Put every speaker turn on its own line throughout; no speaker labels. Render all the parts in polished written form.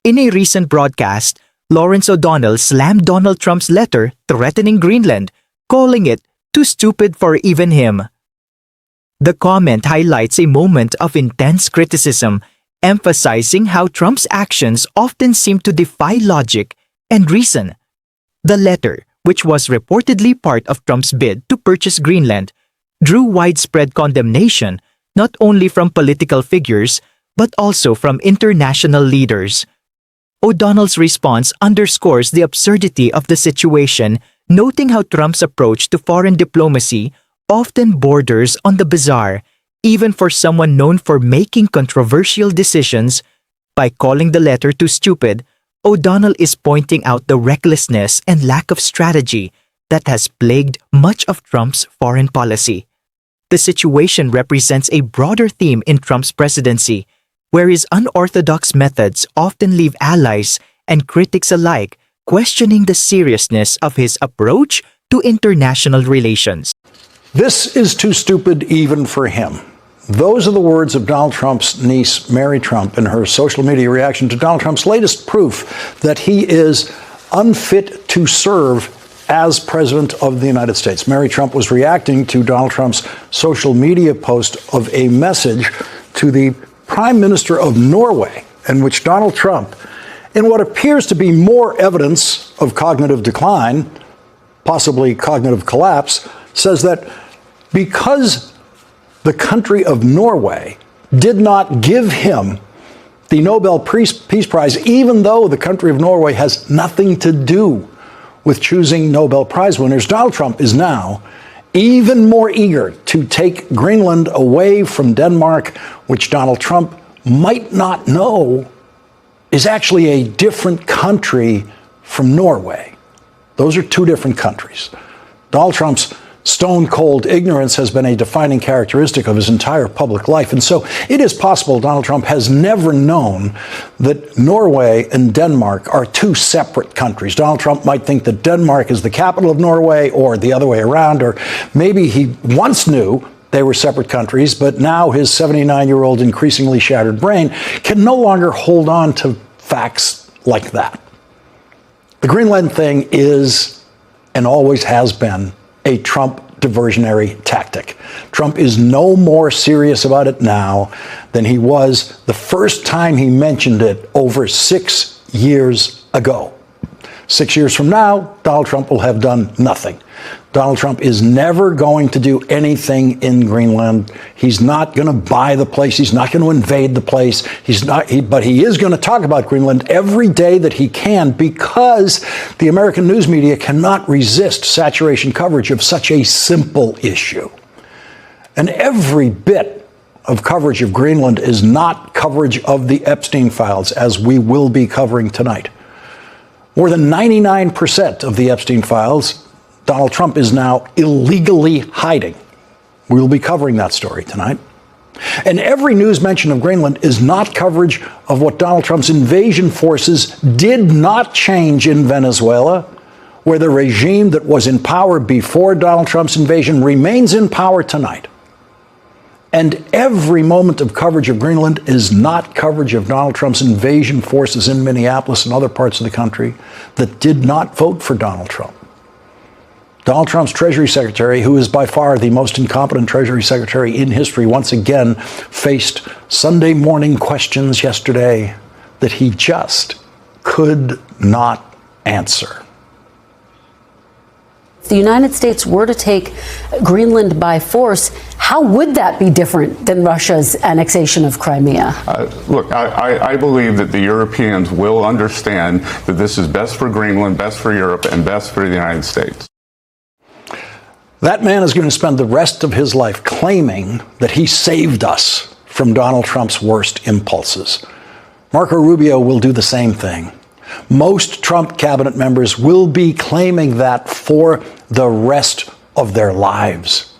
In a recent broadcast, Lawrence O'Donnell slammed Donald Trump's letter threatening Greenland, calling it too stupid for even him. The comment highlights a moment of intense criticism, emphasizing how Trump's actions often seem to defy logic and reason. The letter, which was reportedly part of Trump's bid to purchase Greenland, drew widespread condemnation not only from political figures but also from international leaders. O'Donnell's response underscores the absurdity of the situation, noting how Trump's approach to foreign diplomacy often borders on the bizarre, even for someone known for making controversial decisions. By calling the letter too stupid, O'Donnell is pointing out the recklessness and lack of strategy that has plagued much of Trump's foreign policy. The situation represents a broader theme in Trump's presidency, where his unorthodox methods often leave allies and critics alike questioning the seriousness of his approach to international relations.
This is too stupid even for him. Those are the words of Donald Trump's niece, Mary Trump, in her social media reaction to Donald Trump's latest proof that he is unfit to serve as President of the United States. Mary Trump was reacting to Donald Trump's social media post of a message to the Prime Minister of Norway, in which Donald Trump, in what appears to be more evidence of cognitive decline, possibly cognitive collapse, says that because the country of Norway did not give him the Nobel Peace Prize, even though the country of Norway has nothing to do with choosing Nobel Prize winners, Donald Trump is now even more eager to take Greenland away from Denmark, which Donald Trump might not know is actually a different country from Norway. Those are two different countries. Donald Trump's stone-cold ignorance has been a defining characteristic of his entire public life. And so it is possible Donald Trump has never known that Norway and Denmark are two separate countries. Donald Trump might think that Denmark is the capital of Norway, or the other way around, or maybe he once knew they were separate countries, but now his 79-year-old increasingly shattered brain can no longer hold on to facts like that. The Greenland thing is, and always has been, a Trump diversionary tactic. Trump is no more serious about it now than he was the first time he mentioned it over 6 years ago. 6 years from now, Donald Trump will have done nothing. Donald Trump is never going to do anything in Greenland. He's not going to buy the place. He's not going to invade the place. But he is going to talk about Greenland every day that he can, because the American news media cannot resist saturation coverage of such a simple issue. And every bit of coverage of Greenland is not coverage of the Epstein files, as we will be covering tonight. More than 99% of the Epstein files, Donald Trump is now illegally hiding. We will be covering that story tonight. And every news mention of Greenland is not coverage of what Donald Trump's invasion forces did not change in Venezuela, where the regime that was in power before Donald Trump's invasion remains in power tonight. And every moment of coverage of Greenland is not coverage of Donald Trump's invasion forces in Minneapolis and other parts of the country that did not vote for Donald Trump. Donald Trump's Treasury Secretary, who is by far the most incompetent Treasury Secretary in history, once again faced Sunday morning questions yesterday that he just could not answer.
If the United States were to take Greenland by force, how would that be different than Russia's annexation of Crimea?
Look, I believe that the Europeans will understand that this is best for Greenland, best for Europe, and best for the United States.
That man is going to spend the rest of his life claiming that he saved us from Donald Trump's worst impulses. Marco Rubio will do the same thing. Most Trump cabinet members will be claiming that for the rest of their lives.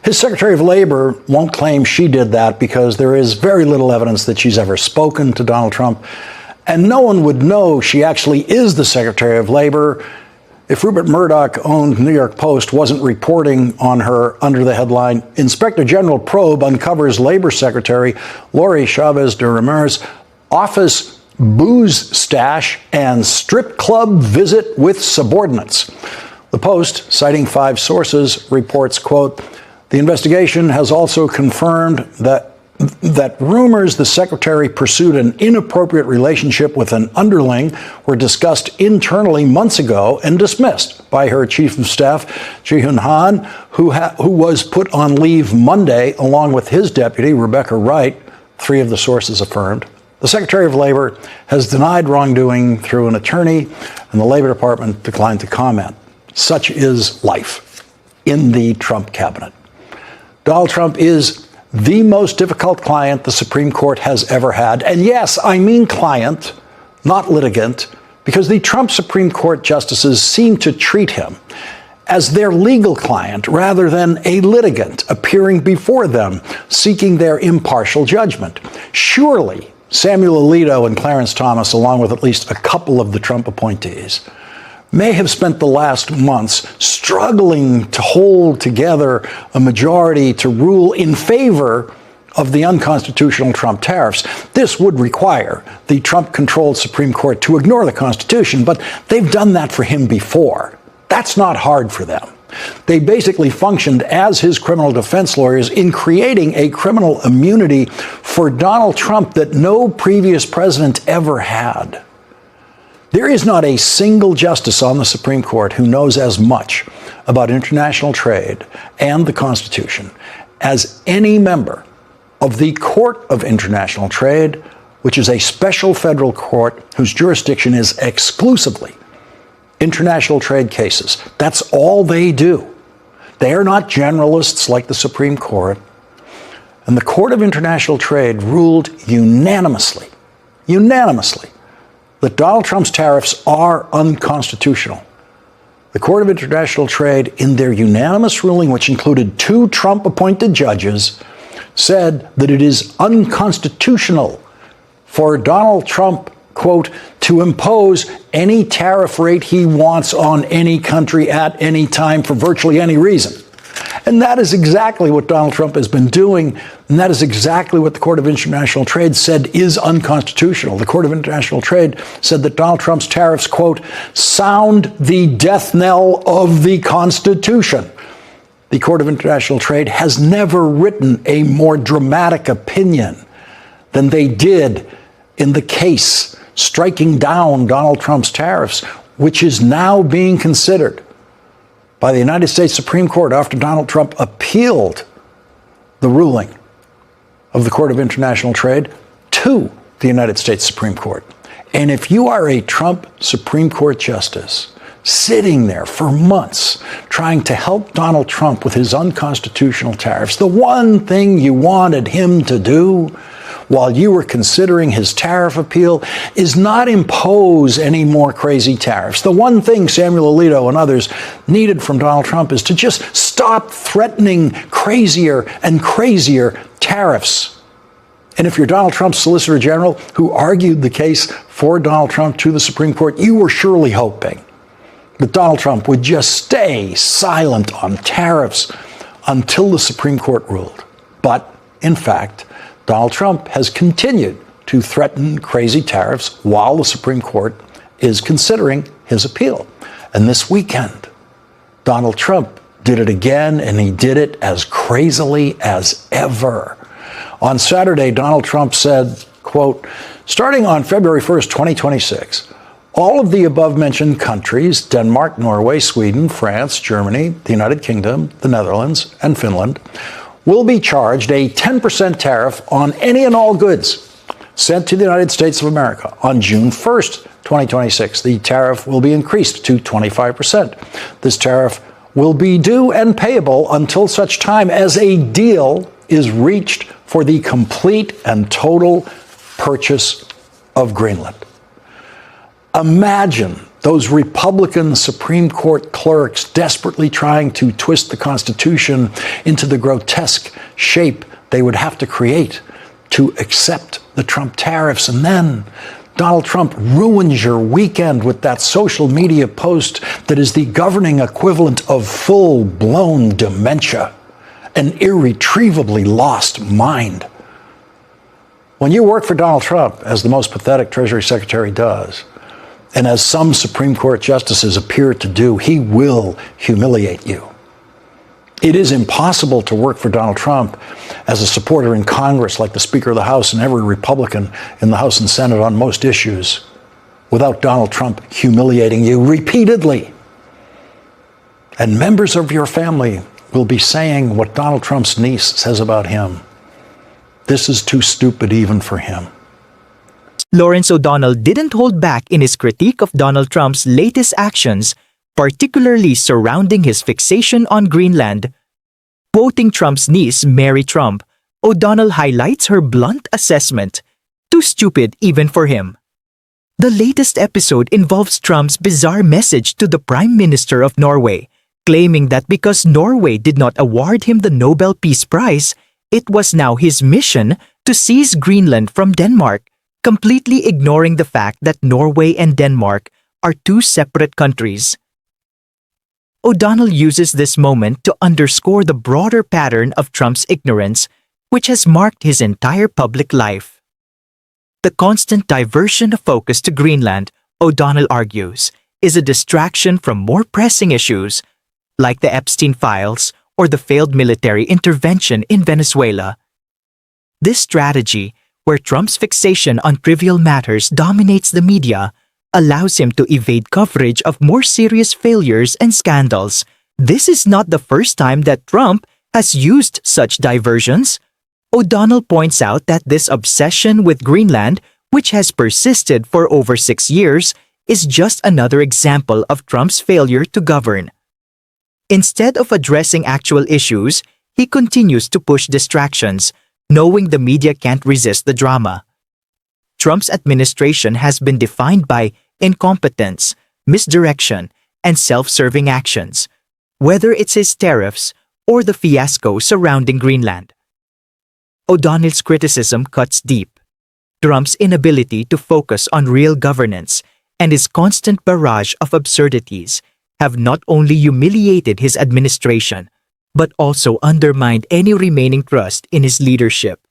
His Secretary of Labor won't claim she did that because there is very little evidence that she's ever spoken to Donald Trump, and no one would know she actually is the Secretary of Labor if Rupert Murdoch-owned New York Post wasn't reporting on her under the headline, Inspector General Probe Uncovers Labor Secretary Lori Chavez de Ramirez's Office booze stash, and strip club visit with subordinates. The Post, citing 5 sources, reports, quote, the investigation has also confirmed that rumors the secretary pursued an inappropriate relationship with an underling were discussed internally months ago and dismissed by her chief of staff, Ji-Hun Han, who was put on leave Monday along with his deputy, Rebecca Wright, 3 of the sources affirmed. The Secretary of Labor has denied wrongdoing through an attorney, and the Labor Department declined to comment. Such is life in the Trump cabinet. Donald Trump is the most difficult client the Supreme Court has ever had. And yes, I mean client, not litigant, because the Trump Supreme Court justices seem to treat him as their legal client rather than a litigant appearing before them, seeking their impartial judgment. Surely, Samuel Alito and Clarence Thomas, along with at least a couple of the Trump appointees, may have spent the last months struggling to hold together a majority to rule in favor of the unconstitutional Trump tariffs. This would require the Trump-controlled Supreme Court to ignore the Constitution, but they've done that for him before. That's not hard for them. They basically functioned as his criminal defense lawyers in creating a criminal immunity for Donald Trump that no previous president ever had. There is not a single justice on the Supreme Court who knows as much about international trade and the Constitution as any member of the Court of International Trade, which is a special federal court whose jurisdiction is exclusively international trade cases. That's all they do. They are not generalists like the Supreme Court. And the Court of International Trade ruled unanimously, that Donald Trump's tariffs are unconstitutional. The Court of International Trade, in their unanimous ruling, which included 2 Trump-appointed judges, said that it is unconstitutional for Donald Trump, quote, to impose any tariff rate he wants on any country at any time for virtually any reason. And that is exactly what Donald Trump has been doing, and that is exactly what the Court of International Trade said is unconstitutional. The Court of International Trade said that Donald Trump's tariffs, quote, sound the death knell of the Constitution. The Court of International Trade has never written a more dramatic opinion than they did in the case striking down Donald Trump's tariffs, which is now being considered by the United States Supreme Court after Donald Trump appealed the ruling of the Court of International Trade to the United States Supreme Court. And if you are a Trump Supreme Court justice sitting there for months trying to help Donald Trump with his unconstitutional tariffs, the one thing you wanted him to do while you were considering his tariff appeal is not impose any more crazy tariffs. The one thing Samuel Alito and others needed from Donald Trump is to just stop threatening crazier and crazier tariffs. And if you're Donald Trump's Solicitor General, who argued the case for Donald Trump to the Supreme Court, you were surely hoping that Donald Trump would just stay silent on tariffs until the Supreme Court ruled. But, in fact, Donald Trump has continued to threaten crazy tariffs while the Supreme Court is considering his appeal. And this weekend, Donald Trump did it again, and he did it as crazily as ever. On Saturday, Donald Trump said, quote, starting on February 1st, 2026, all of the above-mentioned countries, Denmark, Norway, Sweden, France, Germany, the United Kingdom, the Netherlands, and Finland, will be charged a 10% tariff on any and all goods sent to the United States of America. On June 1st, 2026, the tariff will be increased to 25%. This tariff will be due and payable until such time as a deal is reached for the complete and total purchase of Greenland. Imagine those Republican Supreme Court clerks desperately trying to twist the Constitution into the grotesque shape they would have to create to accept the Trump tariffs. And then Donald Trump ruins your weekend with that social media post that is the governing equivalent of full-blown dementia, an irretrievably lost mind. When you work for Donald Trump, as the most pathetic Treasury Secretary does, and as some Supreme Court justices appear to do, he will humiliate you. It is impossible to work for Donald Trump as a supporter in Congress, like the Speaker of the House and every Republican in the House and Senate on most issues, without Donald Trump humiliating you repeatedly. And members of your family will be saying what Donald Trump's niece says about him. This is too stupid even for him.
Lawrence O'Donnell didn't hold back in his critique of Donald Trump's latest actions, particularly surrounding his fixation on Greenland. Quoting Trump's niece, Mary Trump, O'Donnell highlights her blunt assessment, too stupid even for him. The latest episode involves Trump's bizarre message to the Prime Minister of Norway, claiming that because Norway did not award him the Nobel Peace Prize, it was now his mission to seize Greenland from Denmark, completely ignoring the fact that Norway and Denmark are two separate countries. O'Donnell uses this moment to underscore the broader pattern of Trump's ignorance, which has marked his entire public life. The constant diversion of focus to Greenland, O'Donnell argues, is a distraction from more pressing issues, like the Epstein files or the failed military intervention in Venezuela. This strategy, where Trump's fixation on trivial matters dominates the media, allows him to evade coverage of more serious failures and scandals. This is not the first time that Trump has used such diversions. O'Donnell points out that this obsession with Greenland, which has persisted for over 6 years, is just another example of Trump's failure to govern. Instead of addressing actual issues, he continues to push distractions, knowing the media can't resist the drama. Trump's administration has been defined by incompetence, misdirection, and self-serving actions, whether it's his tariffs or the fiasco surrounding Greenland. O'Donnell's criticism cuts deep. Trump's inability to focus on real governance and his constant barrage of absurdities have not only humiliated his administration, but also undermined any remaining trust in his leadership.